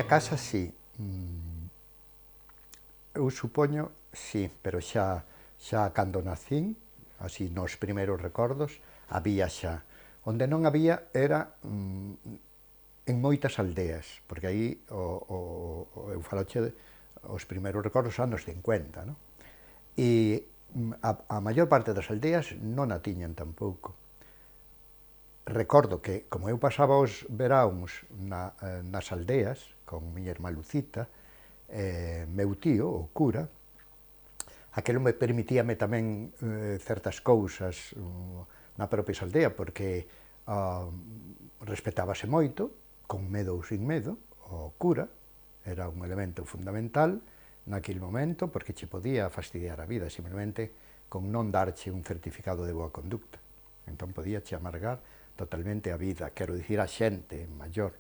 casa sí, eu supoño sí, pero xa cando nacín, así nos primeiros recordos, había xa. Onde non había era en moitas aldeas, porque aí eu faloche os primeiros recordos anos 50, non? E a maior parte das aldeas non a tiñan tampouco. Recordo que, como eu pasaba os veráns nas aldeas, con miña irmá Lucita, meu tío, o cura, aquelo me permitíame tamén certas cousas na propia aldea, porque respetábase moito, con medo ou sin medo, o cura era un elemento fundamental naquele momento, porque che podía fastidiar a vida, simplemente con non darche un certificado de boa conducta. Entón podía che amargar totalmente a vida, quero dicir a xente maior.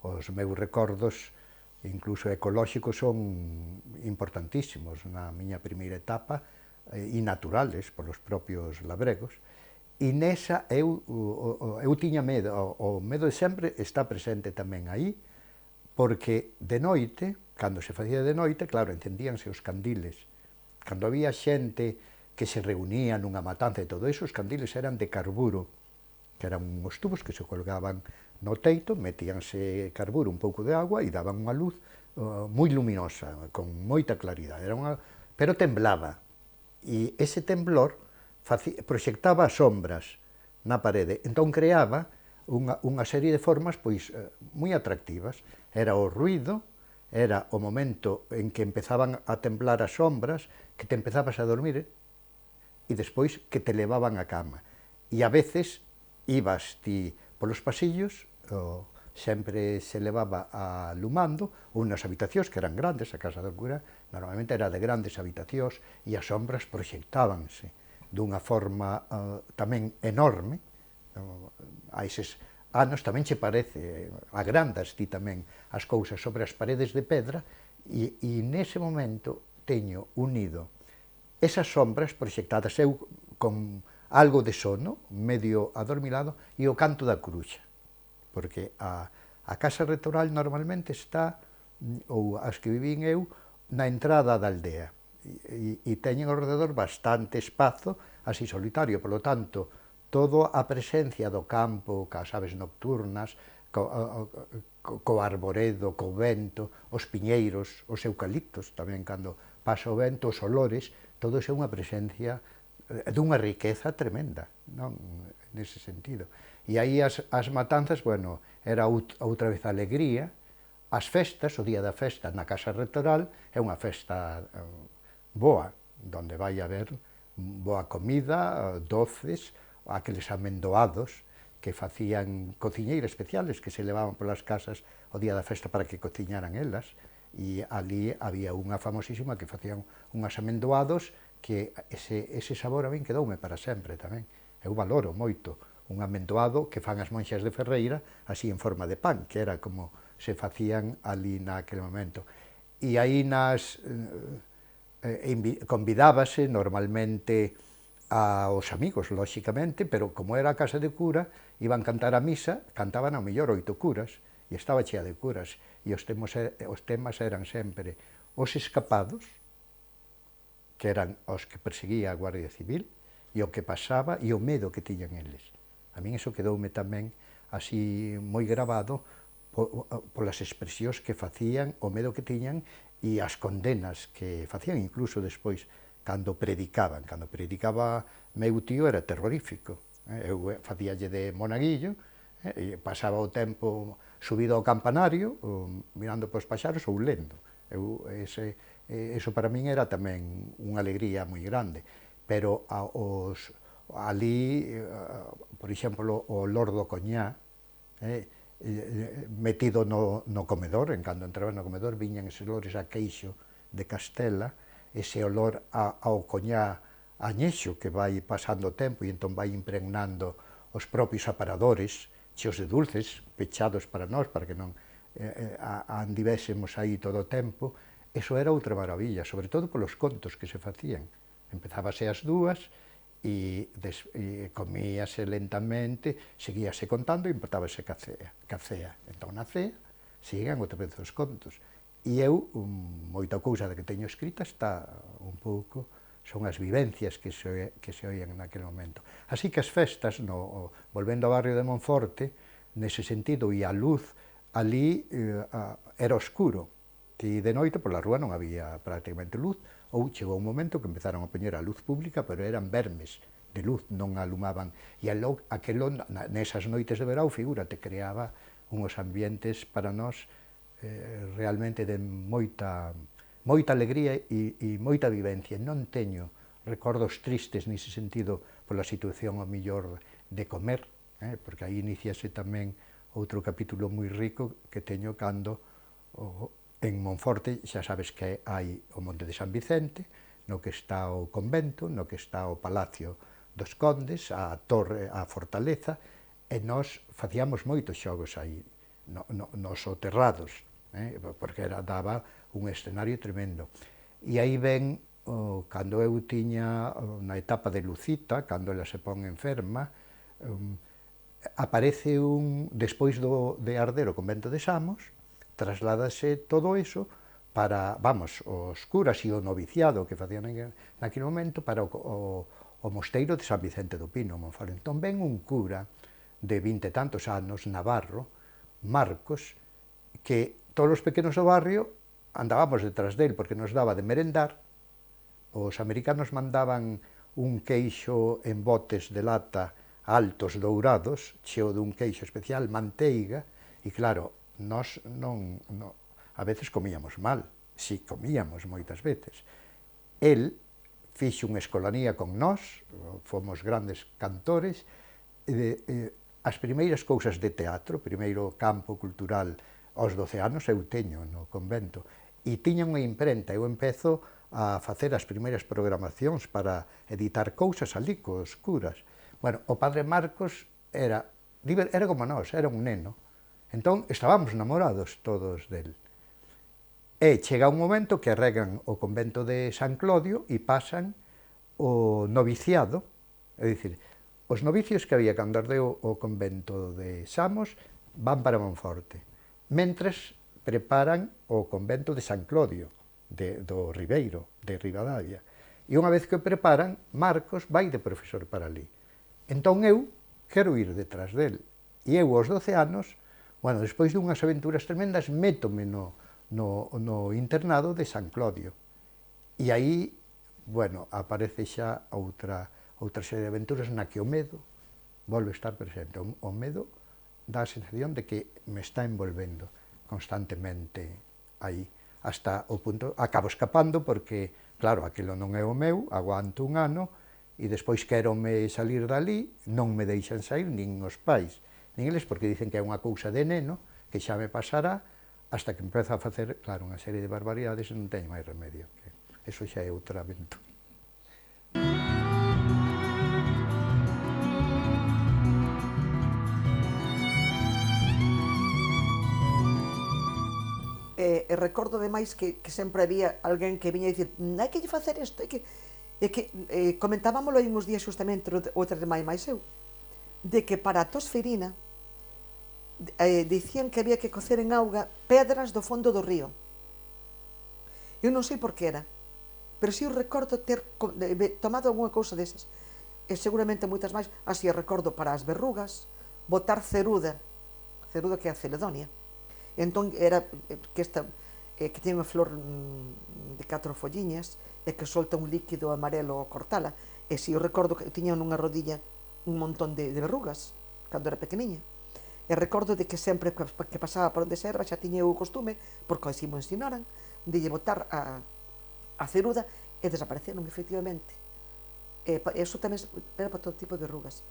Os meus recordos, incluso ecolóxicos, son importantísimos na miña primeira etapa e naturales polos propios labregos. E nesa eu tiña medo, o medo sempre está presente tamén aí, porque de noite, cando se facía de noite, claro, encendíanse os candiles. Cando había xente que se reunía nunha matanza e todo iso, os candiles eran de carburo, que eran uns tubos que se colgaban no teito, metíanse carburo, un pouco de agua e daban unha luz moi luminosa, con moita claridade, pero temblaba. E ese temblor proxectaba sombras na parede, entón creaba unha serie de formas pois moi atractivas. Era o ruido, era o momento en que empezaban a temblar as sombras, que te empezabas a dormir e despois que te levaban a cama. E a veces ibas ti polos pasillos, sempre se levaba alumando, unhas habitacións que eran grandes, a casa do cura normalmente era de grandes habitacións, e as sombras proxectábanse dunha forma tamén enorme. A eses anos tamén che parece, agrandas ti tamén as cousas sobre as paredes de pedra, e nese momento teño unido esas sombras proxectadas, eu con algo de sono, medio adormilado, e o canto da coruxa, porque a casa rectoral normalmente está, ou as que vivín eu, na entrada da aldea, e teñen ao rededor bastante espazo, así solitario, polo tanto, toda a presencia do campo, cas aves nocturnas, co arboredo, co vento, os piñeiros, os eucaliptos, tamén cando pasa o vento, os olores, todo iso é unha presencia dunha riqueza tremenda, non? Nese sentido. E aí as matanzas, bueno, era outra vez a alegría, as festas, o día da festa na casa rectoral, é unha festa boa, donde vai haber boa comida, doces, aqueles amendoados que facían cociñeiras especiales que se levaban polas casas o día da festa para que cociñaran elas, e ali había unha famosísima que facían unhas amendoados que ese sabor a min quedoume para sempre tamén. Eu valoro moito un amendoado que fan as monxas de Ferreira así en forma de pan, que era como se facían ali naquele momento. E aí convidábase normalmente aos amigos, lóxicamente, pero como era a casa de cura, iban cantar a misa, cantaban ao mellor 8 curas, e estaba chea de curas, e os temas eran sempre os escapados, que eran os que perseguía a Guardia Civil, e o que pasaba, e o medo que tiñan eles. A min iso quedoume tamén así moi gravado polas expresións que facían, o medo que tiñan, e as condenas que facían, incluso despois, cando predicaban. Cando predicaba meu tío era terrorífico. Eu facíalle de monaguillo, e pasaba o tempo subido ao campanario, mirando pos paxaros ou lendo. Eso para min era tamén unha alegría moi grande. Pero ali, por exemplo, o olor do coñá, metido no comedor, en cando entraba no comedor, viñan eses olores a queixo de Castela, ese olor ao coñá añexo que vai pasando o tempo e entón vai impregnando os propios aparadores, cheos de dulces, pechados para nós, para que non andivésemos aí todo o tempo. Eso era outra maravilla, sobre todo polos contos que se facían. Empezábase ás 2, e comíase lentamente, seguíase contando e empezábase ca cea. Entón, na cea, siguen outra vez os contos. E eu, moita cousa da que teño escrita está un pouco, son as vivencias que se oían naquele momento. Así que as festas, volvendo ao barrio de Monforte, nese sentido, e a luz, ali era oscuro, e de noite pola rúa non había prácticamente luz, ou chegou un momento que empezaron a poñer a luz pública, pero eran vermes de luz, non alumaban, e aquelo, nesas noites de verão, figúrate, creaba unhos ambientes para nós realmente de moita alegría e moita vivencia. Non teño recordos tristes nese sentido pola situación ao millor de comer, porque aí iniciase tamén outro capítulo moi rico que teño cando en Monforte, xa sabes que hai o Monte de San Vicente, no que está o convento, no que está o Palacio dos Condes, a torre, a fortaleza, e nós facíamos moitos xogos aí, nos soterrados, porque daba un escenario tremendo. E aí ven, cando eu tiña na etapa de Lucita, cando ela se pon enferma, aparece despois de arder o convento de Samos, trasládase todo eso para, os curas e o noviciado que facían naquele momento para o mosteiro de San Vicente do Pino, Monforte. Entón ven un cura de 20 e tantos anos, navarro, Marcos, que todos os pequenos do barrio andábamos detrás del, porque nos daba de merendar. Os americanos mandaban un queixo en botes de lata altos, dourados, cheo dun queixo especial, manteiga, e claro, nós a veces comíamos mal, si comíamos moitas veces. El fixo unha escolanía con nós, fomos grandes cantores, as primeiras cousas de teatro, primeiro campo cultural aos 12 anos eu teño no convento, e tiña unha imprenta, eu empezo a facer as primeiras programacións para editar cousas ali cos curas. Bueno, o padre Marcos era como nós, era un neno, entón estábamos namorados todos del. E chega un momento que arregan o convento de San Clodio e pasan o noviciado, é dicir, os novicios que había cando ardeu o convento de Samos van para Monforte, mentres preparan o convento de San Clodio, do Ribeiro, de Ribadavia. E unha vez que o preparan, Marcos vai de profesor para ali. Entón eu quero ir detrás del. E eu, aos 12 anos, despois dunhas aventuras tremendas, métome no internado de San Clodio. E aí, aparece xa outra serie de aventuras na que o medo volve a estar presente. O medo dá a sensación de que me está envolvendo constantemente aí, hasta o punto, acabo escapando porque, claro, aquilo non é o meu, aguanto un ano, e despois quérome salir dali, non me deixan sair nin os pais, nin eles, porque dicen que é unha cousa de neno, que xa me pasará, hasta que empezo a facer, claro, unha serie de barbaridades e non teño máis remedio. Eso xa é outra aventura. E recordo, ademais, que sempre había alguén que viña a dicir hai que facer isto, comentábamoslo aí uns días xustamente outra de máis eu, de que para a tosferina dicían que había que cocer en auga pedras do fondo do río. Eu non sei por que era, pero si eu recordo ter tomado algunha cousa desas, e seguramente moitas máis. Así recordo para as verrugas botar ceruda que é a celedonia. Entón era que tiña unha flor de 4 folliñas e que solta un líquido amarelo ao cortala. E si eu recordo que tiña nunha rodilla un montón de verrugas cando era pequeniña. E recordo de que sempre que pasaba por onde se erva xa tiña o costume, porque así me ensinaran, de lle botar a ceruda e desapareceron efectivamente. E eso tamén era para todo tipo de verrugas.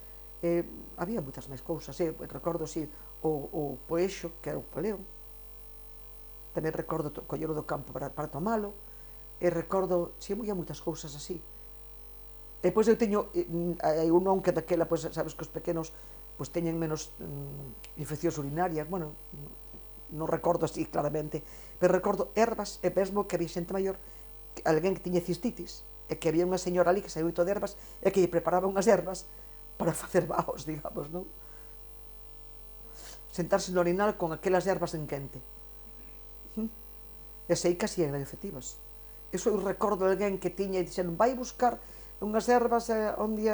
Había moitas máis cousas. Recordo o poexo, que era o poleo. Tamén recordo collelo do campo para tomalo. E recordo, había moitas cousas así. E depois eu teño un non que daquela, sabes que os pequenos teñen menos infeccións urinarias, non recordo así claramente, pero recordo ervas, e mesmo que había xente maior, alguén que tiña cistitis, e que había unha señora ali que saiu de ervas e que lle preparaba unhas ervas para facer vaos, digamos, non? Sentarse no orinal con aquelas ervas en quente. E sei que así eran efectivas. Eso eu recordo de alguén que tiña e dixeron vai buscar unhas ervas onde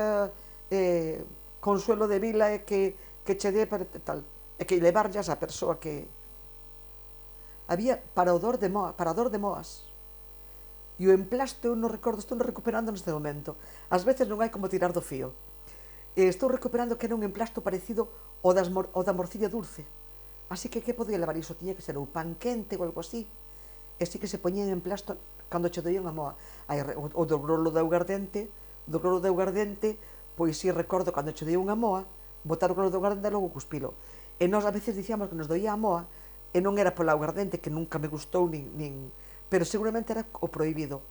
Consuelo de Vila e que che dé para tal. E que levarllas a persoa que... Había parador de moas. E o emplasto, eu non recordo, estou recuperando neste momento. Ás veces non hai como tirar do fío. Estou recuperando que era un emplasto parecido ao da morcilla dulce. Así que podía levar iso? Tiña que ser un pan quente ou algo así. E sí que se poñía en emplasto cando che doía unha moa. O do grolo de augardente, pois si recordo cando che doía unha moa, botar o grolo de augardente e logo cuspilo. E nós a veces dicíamos que nos doía a moa, e non era pola augardente, que nunca me gustou, pero seguramente era o prohibido.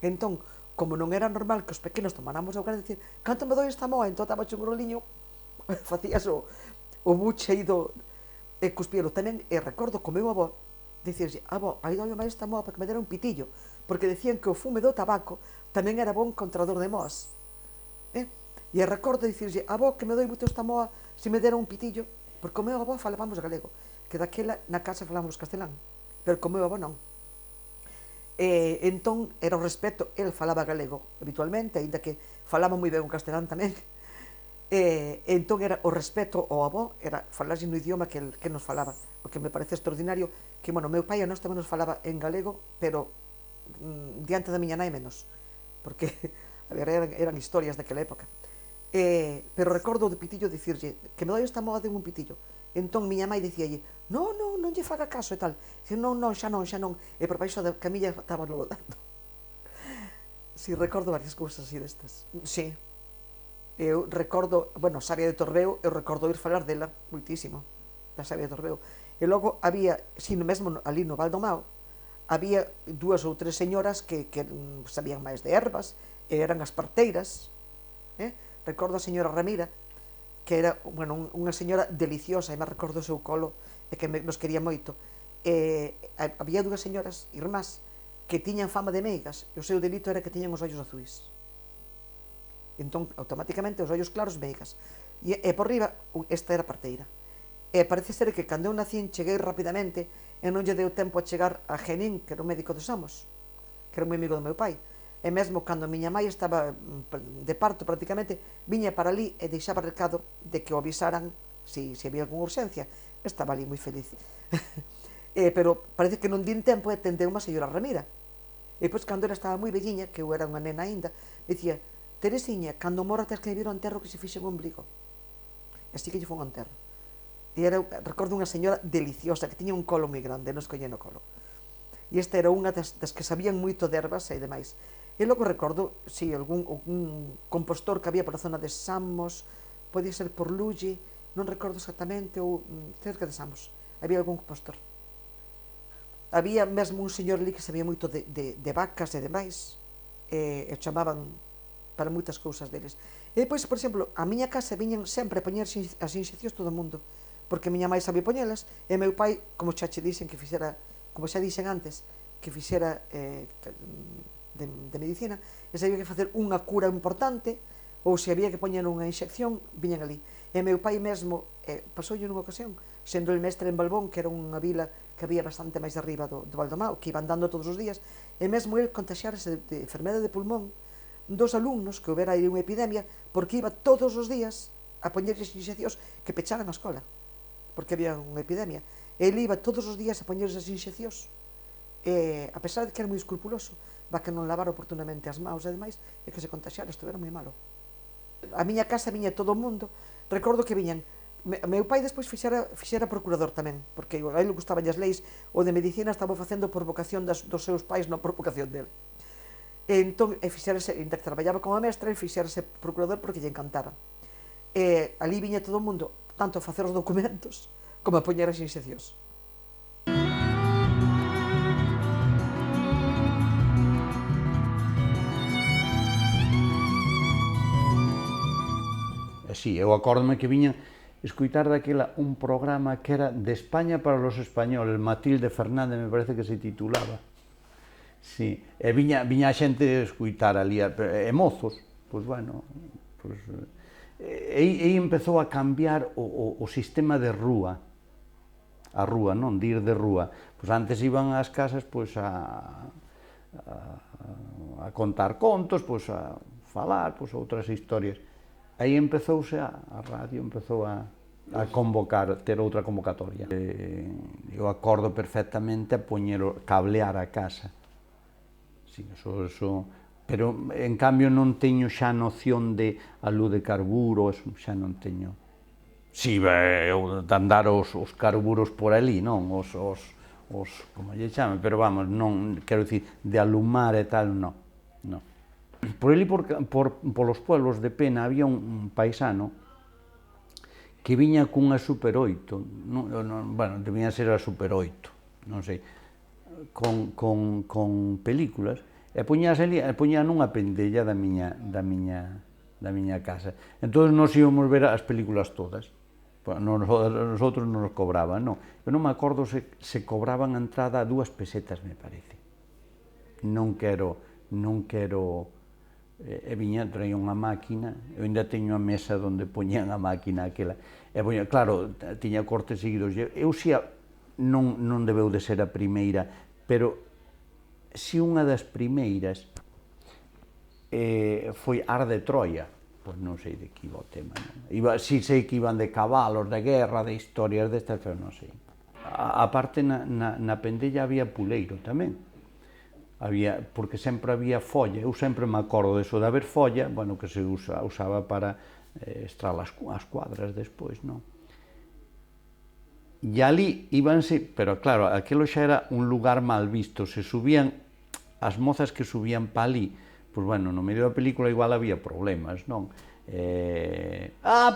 Entón, como non era normal que os pequenos tomáramos augardente, dicir, canto me doi esta moa? Entón daba un groliño, facías o buche aí e cuspíalo. Tamén, recordo co meu avó, dicirse, avó, aí doi máis esta moa para que me dera un pitillo, porque decían que o fume do tabaco tamén era bon contra a dor de moas. E recordo dicirse, avó, que me doi moito esta moa se me dera un pitillo, porque o meu avó falábamos galego, que daquela na casa falábamos castelán, pero co meu avó non. Entón era o respeto, el falaba galego habitualmente, aínda que falaba moi ben o castelán tamén. Entón era o respeto ao avó, era falarse no idioma que nos falaba, o que me parece extraordinario, que, bueno, meu pai a nós tamén nos falaba en galego, pero diante da miña nai menos, porque eran historias daquela época. Pero recordo o de pitillo dicirlle, que me doi esta moa de un pitillo. Entón miña mãe dicíalle, non lle faga caso e tal. Dicir, non, xa non. E por baixo da camilla estaba lo dando. Si, recordo varias cousas así destas. Si. Eu recordo, bueno, Sabia de Torbeo, eu recordo ir falar dela moitísimo, da Sabia de Torbeo. E logo había, si mesmo ali no Valdomao, había 2 ou 3 señoras que sabían máis de ervas, e eran as parteiras. Recordo a señora Ramira, que era, bueno, unha señora deliciosa, e me recordo o seu colo, e que nos quería moito. Había 2 señoras, irmás, que tiñan fama de meigas, e o seu delito era que tiñan os ollos azuis. Entón, automáticamente, os ollos claros, meigas. E por riba, esta era parteira. E parece ser que cando eu nacín, cheguei rapidamente, e non lle deu tempo a chegar a Genín, que era o médico dos amos, que era moi amigo do meu pai. E mesmo cando a miña mãe estaba de parto prácticamente, viña para ali e deixaba recado de que o avisaran se había alguna urxencia. Estaba ali moi feliz. Pero parece que non din tempo e tendeu unha señora Ramira. E depois, cando ela estaba moi velliña, que eu era unha nena aínda, dicía, Teresiña, cando mora tens que vir ao enterro que se fixe un ombligo. E así que lle foi un enterro. E recordo unha señora deliciosa, que tiña un colo moi grande, non escollía no colo. E esta era unha das que sabían moito de ervas e demais. E logo recordo, si, algún compostor que había por a zona de Samos, podía ser por Lulle, non recordo exactamente, ou cerca de Samos, había algún compostor. Había mesmo un señor ali que sabía moito de vacas e demais, e chamaban para moitas cousas deles. E depois, por exemplo, a miña casa viñan sempre a poñer as inxeccións todo o mundo, porque a miña mãe sabía poñelas, e meu pai, como xa che dixen que fixera, como xa dixen antes, que fixera de medicina, e se había que facer unha cura importante, ou se había que poñer unha inxección, viñan ali. E meu pai mesmo, pasoulle nunha ocasión, sendo el mestre en Balbón, que era unha vila que había bastante máis arriba do Valdomao, que iban dando todos os días, e mesmo el contaxiarse de enfermedade de pulmón dos alumnos, que houbera aí unha epidemia, porque iba todos os días a poñerles inxeccións que pecharan a escola, porque había unha epidemia. El iba todos os días a poñerles as inxeccións, a pesar de que era moi escrupuloso, va que non lavara oportunamente as maus e demais, e que se contaxiara, isto era moi malo. A miña casa viña todo o mundo, recordo que viñan, meu pai despois fixera procurador tamén, porque a ele gustaban as leis, o de medicina estaba facendo por vocación dos seus pais, non por vocación dele. E entón, ainda que traballaba como mestre, fixerase procurador porque lle encantara. Ali viña todo o mundo, tanto a facer os documentos, como a poñer as inxeccións. Sí, eu acórdome que viñan escuitar daquela un programa que era de España para los españoles, Matilde Fernández me parece que se titulaba. Sí, e viña a xente escuitar ali, e mozos, pois bueno, e empezou a cambiar o sistema de rúa. a rúa, non? De ir de rúa. Pois antes iban ás casas pois a contar contos, pois a falar, pois outras historias. Aí empezouse a radio, empezou a convocar, ter outra convocatoria. Eu acordo perfectamente a cablear a casa. Sí, eso, pero en cambio non teño xa noción de a luz de carburo, eso xa non teño. Si, de andar os carburos por ali, non? Os como lle chame, pero vamos, non, quero dicir, de alumar e tal, non. Por ali, polos pueblos de Pena, había un paisano que viña cunha Super 8, bueno, debía ser a Super 8, non sei, con películas, e poñía nunha pendella da miña casa. Entón, nos íbamos ver as películas todas. Nosotros non nos cobraban, non. Eu non me acordo se cobraban a entrada 2 pesetas, me parece. Non quero... E traía unha máquina, eu ainda teño a mesa onde poñían a máquina aquela, e claro, tiña cortes seguidos. Eu xa non debeu de ser a primeira, pero si unha das primeiras foi Ar de Troia, pois non sei de que iba o tema, non? Si sei que iban de cabalos, de guerra, de historias destas, pero non sei. A parte na pendella había puleiro tamén. Porque sempre había folla, eu sempre me acordo deso de haber folla, bueno, que se usaba para estrar as cuadras despois, non? E ali íbanse, pero claro, aquilo xa era un lugar mal visto, se subían, as mozas que subían pa ali, pois bueno, no medio da película igual había problemas, non?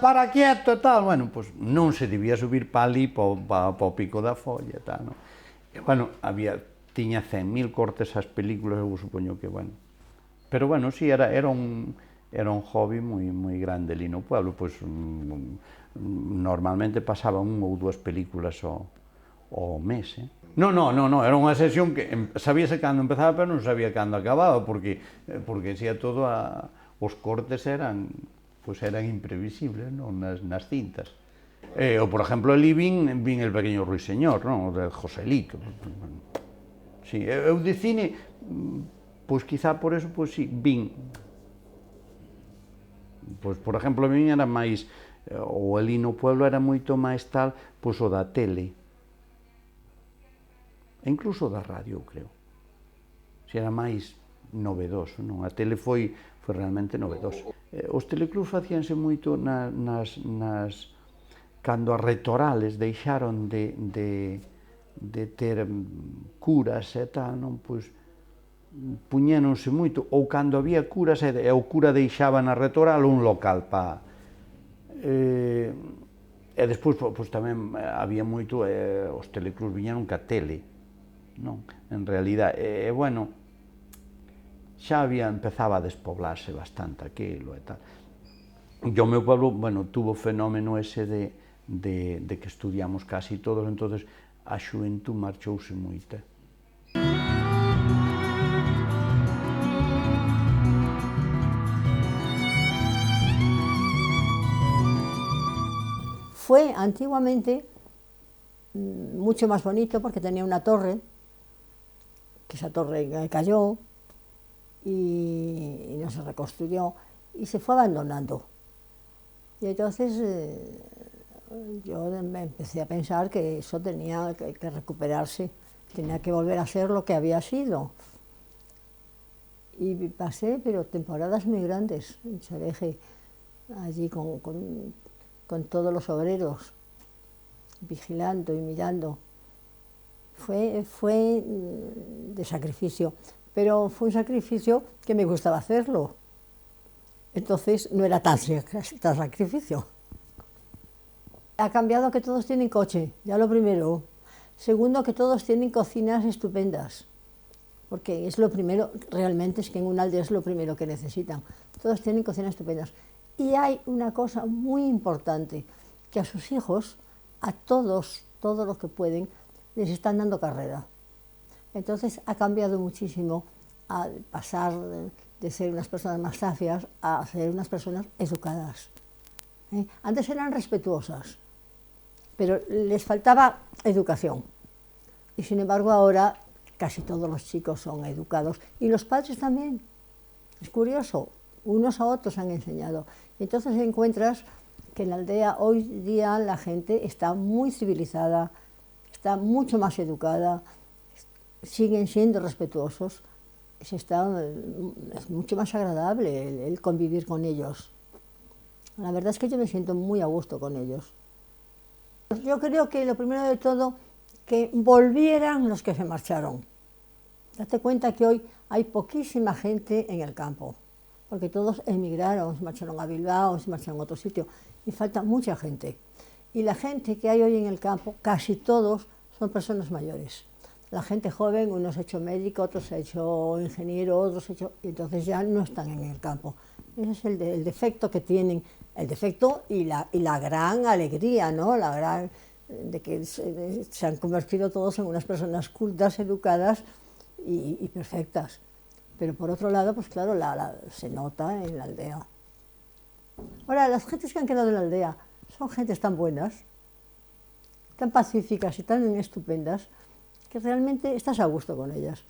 Para quieto e tal, bueno, pois non se debía subir pa ali, pa o pico da folla e tal, non? E bueno, tiña 100.000 cortes as películas, eu supoño que, bueno. Pero, bueno, si, era un hobby moi grande ali no pueblo, pois normalmente pasaba 1 ou 2 películas ao mes, Non, era unha sesión que sabíase cando empezaba, pero non sabía cando acababa, porque xa todo os cortes eran imprevisibles, non, nas cintas. Ou, por exemplo, ali vin El pequeño ruiseñor, non, o de Joselito. Sí, eu de cine, pois quizá por eso, pois sí, vin. Pois, por exemplo, a mí era máis, ou ali no pueblo era moito máis tal, pois o da tele. E incluso da radio, eu creo. Si era máis novedoso, non? A tele foi realmente novedoso. Os teleclubs facíanse moito cando as retorales deixaron de ter curas e tal, non? Pois puñéronse moito, ou cando había curas e o cura deixaba na retoral un local pa... E despois, pois tamén había moito, os teleclubs viñeron ca tele, non? En realidad, bueno, xa empezaba a despoblarse bastante aquilo e tal. E o meu pueblo, bueno, tuvo o fenómeno ese de que estudiamos casi todos, entonces a xuventud marchouse moita. Fue antiguamente mucho más bonito porque tenía una torre, que esa torre cayó y no se reconstruyó y se fue abandonando. Y entonces yo me empecé a pensar que eso tenía que recuperarse, tenía que volver a ser lo que había sido. Y pasé, pero temporadas muy grandes en Chareje, allí con todos los obreros, vigilando y mirando. Fue de sacrificio, pero fue un sacrificio que me gustaba hacerlo. Entonces no era tan sacrificio. Ha cambiado que todos tienen coche, ya lo primero. Segundo, que todos tienen cocinas estupendas, porque es lo primero, realmente es que en una aldea es lo primero que necesitan. Todos tienen cocinas estupendas. Y hay una cosa muy importante, que a sus hijos, a todos los que pueden, les están dando carrera. Entonces ha cambiado muchísimo a pasar de ser unas personas más sacias a ser unas personas educadas. Antes eran respetuosas, pero les faltaba educación. Y sin embargo ahora casi todos los chicos son educados y los padres también. Es curioso, unos a otros han enseñado. Entonces encuentras que en la aldea hoy día la gente está muy civilizada, está mucho más educada, siguen siendo respetuosos, es mucho más agradable el convivir con ellos. La verdad es que yo me siento muy a gusto con ellos. Yo creo que lo primero de todo, que volvieran los que se marcharon. Date cuenta que hoy hay poquísima gente en el campo, porque todos emigraron, se marcharon a Bilbao, se marcharon a otro sitio, y falta mucha gente. Y la gente que hay hoy en el campo, casi todos son personas mayores. La gente joven, unos ha hecho médico, otros ha hecho ingeniero, otros ha hecho... y entonces ya no están en el campo. Ese es el defecto que tienen, el defecto y la gran alegría, ¿no? La gran, de que se han convertido todos en unas personas cultas, educadas y perfectas. Pero por otro lado, pues claro, se nota en la aldea. Ahora, las gentes que han quedado en la aldea son gentes tan buenas, tan pacíficas y tan estupendas, que realmente estás a gusto con ellas.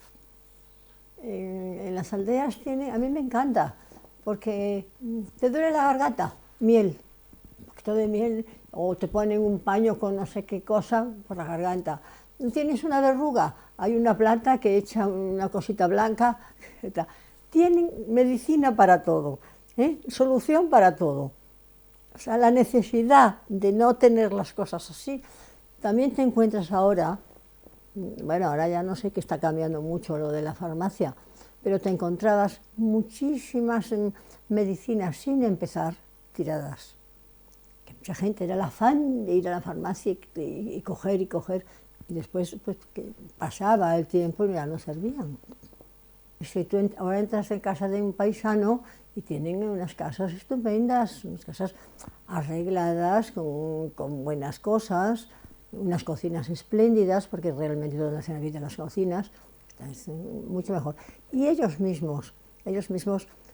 En las aldeas a mí me encanta, porque te duele la garganta, miel, un poquito de miel, o te ponen un paño con no sé qué cosa por la garganta. Tienes una verruga, hay una planta que echa una cosita blanca, etc. Tienen medicina para todo, solución para todo. O sea, la necesidad de no tener las cosas así, también te encuentras ahora. Bueno, ahora ya no sé que está cambiando mucho lo de la farmacia, pero te encontrabas muchísimas medicinas sin empezar tiradas. Que mucha gente era el afán de ir a la farmacia y coger, y después pues, que pasaba el tiempo y ya no servían. Si tú ahora entras en casa de un paisano y tienen unas casas estupendas, unas casas arregladas con buenas cosas, unas cocinas espléndidas, porque realmente donde hacen la vida las cocinas, es mucho mejor. Y ellos mismos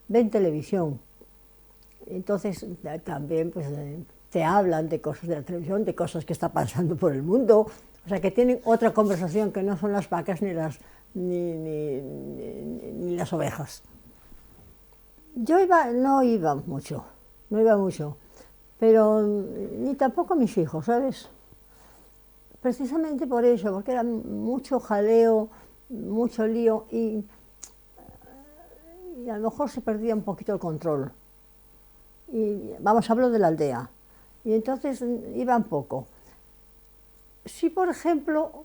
ven televisión, entonces también pues, te hablan de cosas de la televisión, de cosas que está pasando por el mundo, o sea que tienen otra conversación que no son las vacas ni las ovejas. Yo no iba mucho, pero ni tampoco mis hijos, ¿sabes? Precisamente por eso, porque era mucho jaleo, mucho lío y a lo mejor se perdía un poquito el control. Y vamos, hablo de la aldea. Y entonces iban poco. Sí, por ejemplo,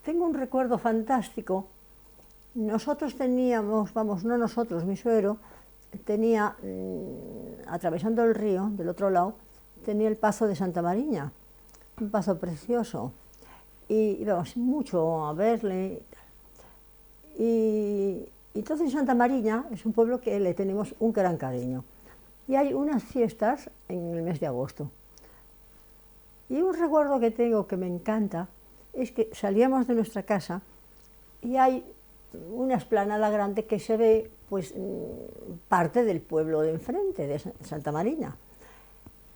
tengo un recuerdo fantástico. Nosotros teníamos, no nosotros, mi suegro, tenía, atravesando el río, del otro lado, tenía el Pazo de Santa Mariña. Un pazo precioso, y íbamos mucho a verle. Y entonces Santa Mariña es un pueblo que le tenemos un gran cariño. Y hay unas fiestas en el mes de agosto. Y un recuerdo que tengo que me encanta es que salíamos de nuestra casa y hay una explanada grande que se ve pues, parte del pueblo de enfrente, de Santa Mariña.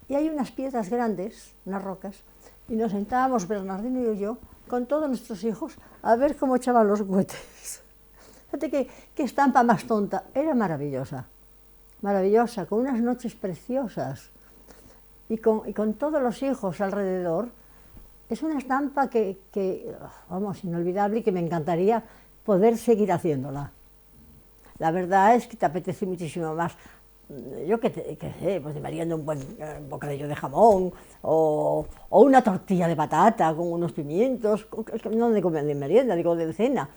Y hay unas piedras grandes, unas rocas, y nos sentábamos, Bernardino y yo, con todos nuestros hijos, a ver cómo echaban los cohetes. Fíjate qué estampa más tonta, era maravillosa, maravillosa, con unas noches preciosas, y con todos los hijos alrededor. Es una estampa vamos, inolvidable y que me encantaría poder seguir haciéndola. La verdad es que te apetece muchísimo más. Yo qué sé, pues de merienda un buen bocadillo de jamón o una tortilla de patata con unos pimientos, no de merienda, digo de cena.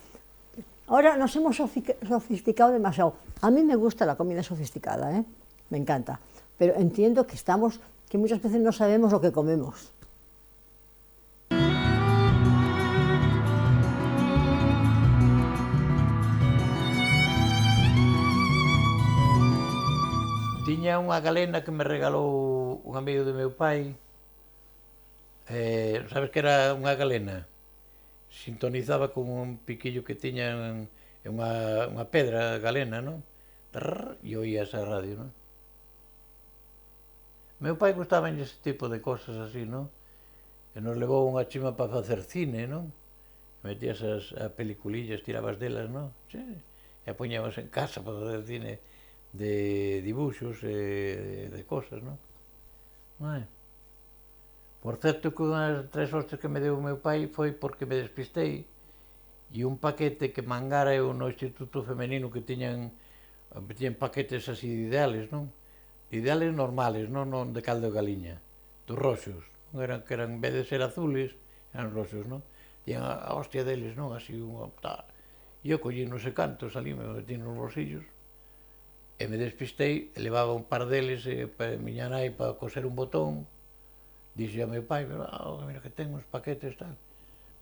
Ahora nos hemos sofisticado demasiado. A mí me gusta la comida sofisticada, me encanta, pero entiendo que muchas veces no sabemos lo que comemos. Tiña unha galena que me regalou un amigo do meu pai. Sabes que era unha galena? Sintonizaba con un piquillo que tiña en unha pedra galena, non? E oía esa radio, non? Meu pai gustaba ese tipo de cosas así, non? e nos levou unha chima para facer cine, non? Metías as peliculillas, tirabas delas, non? Sí. E poñíamos en casa para facer cine de dibuxos e de cosas, non? Non é? Por certo que unhas 3 hostias que me deu o meu pai foi porque me despistei e un paquete que mangara eu no Instituto Femenino que tiñan paquetes así de ideales, non? De ideales normales, non de caldo de galiña, dos roxos, non eran, que eran, en vez de ser azules, eran roxos, non? Tiñan a hostia deles, non? Así, unha, tal. E eu collí non sei cantos, ali, me metí nos bolsillos, e me despistei, e levaba un par deles, e miña nai para coser un botón, dixe ao meu pai, mira que ten uns paquetes, tal.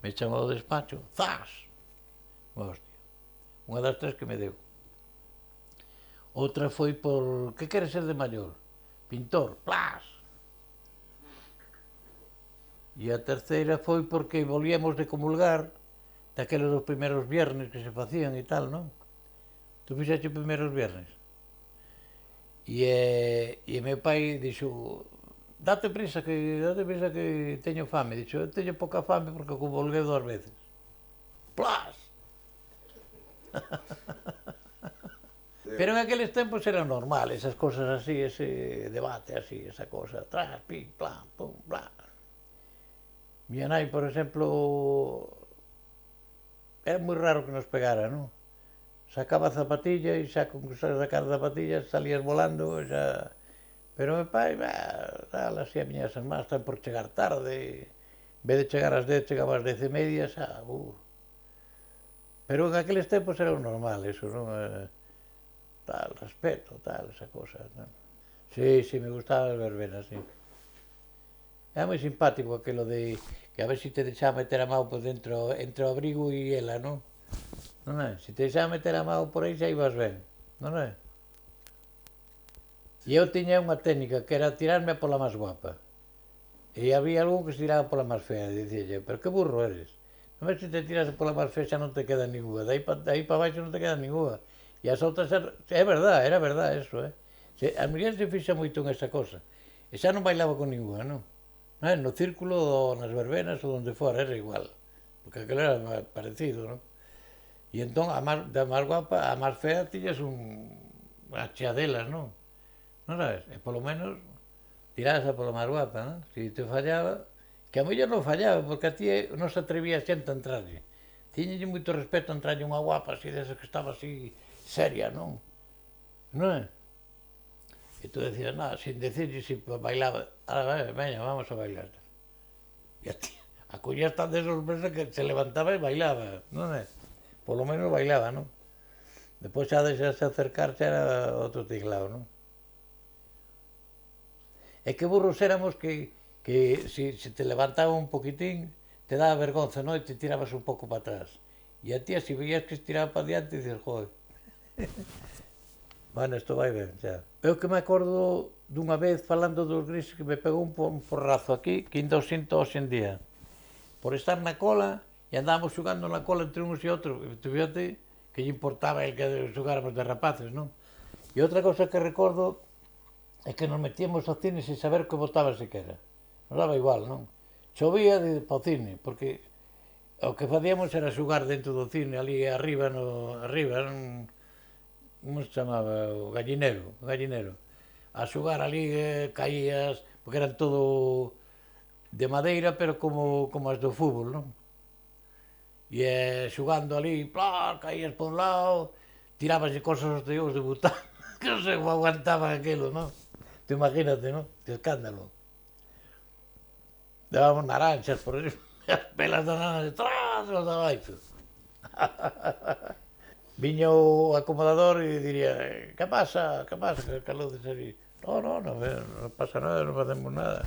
Me chamou ao despacho, zas! Unha hostia. Unha das 3 que me deu. Outra foi por, que queres ser de maior? Pintor, plas! E a terceira foi porque volvíamos de comulgar daqueles dos primeiros viernes que se facían e tal, non? Tu fixaste os primeiros viernes? E meu pai dixo, date prisa que teño fame. Dixo, eu teño pouca fame porque comulguei 2 veces. Plas! Pero en aqueles tempos era normal, esas cosas así, ese debate así, esa cosa, tras, pim, plan, pum, bla. Miña nai, por exemplo, era moi raro que nos pegara, non? Sacaba a zapatilla e xa con sacar zapatillas salías volando, xa... Pero meu pai, tal, así a miñas irmás están por chegar tarde, en vez de chegar ás 10, chegaba ás 10:30, xa, Pero en aqueles tempos era normal, eso, non? Tal, respeto, tal, esa cosa, non? Sí, me gustaba as verbenas, sí. Era moi simpático aquilo de que a ver se te deixaba meter a mão por dentro, entre o abrigo e ela, non? Non é? Se te deixaba meter a mão por aí xa ibas ben, non é? E eu tiña unha técnica que era tirarme pola máis guapa. E había algún que se tiraba pola máis fea, e dicíalle, pero que burro eres. Non ves se te tiras pola máis fea xa non te queda ninguna, de aí para baixo non te queda ninguna. E as outras, era verdade eso, as mulleres se fixan moito en esa cosa. E xa non bailaba con ninguna, non? No círculo, ou nas verbenas, ou onde fora, era igual. Porque aquilo era parecido, non? E entón, da máis guapa, a máis fea, tiñas unha chea delas, non? Non sabes? E polo menos, tirás a pola máis guapa, non? Se te fallaba, que a muller non fallaba, porque a ti non se atrevía a xente a entrarlle. Tiñalle moito respeto a entrarlle unha guapa así, desa que estaba así seria, non? Non é? E tú decías, nada, sin decirlle si bailaba, veña, vamos a bailar. E a ti, a collías tan de sorpresa que se levantaba e bailaba, non é? Polo menos bailaba, non? Depois xa deixase acercarse era outro tinglao, non? E que burros éramos que se te levantaba un poquitín, te daba vergonza, non? E te tirabas un pouco para atrás. E a ti, se veías que estiraba para diante, dices, joder. Bueno, isto vai ben, xa. Eu que me acordo dunha vez falando dos grises que me pegou un porrazo aquí, que ainda o sinto hoxe en día. Por estar na cola, e andábamos xugando na cola entre uns e outros, e tu fíjate que lle importaba el que xugáramos de rapaces, non? E outra cosa que recordo é que nos metíamos ao cine sin saber que botaba sequera. Nos daba igual, non? Chovía para o cine, porque o que facíamos era xugar dentro do cine, ali arriba, como se chamaba, o gallinero, a xugar ali, caías, porque eran todo de madeira, pero como as do fútbol, non? E xugando ali, plá, caías por un lado, tirabaslle cosas aos teus de bután, que non sei como aguantaban aquilo, non? Te imagínate, non? Que escándalo. Dábamos naranxas, por eso, as pelas das naranxas, tras, os de baixo. Viña o acomodador e diría, que pasa, que luces ali? Non pasa nada, non facemos nada.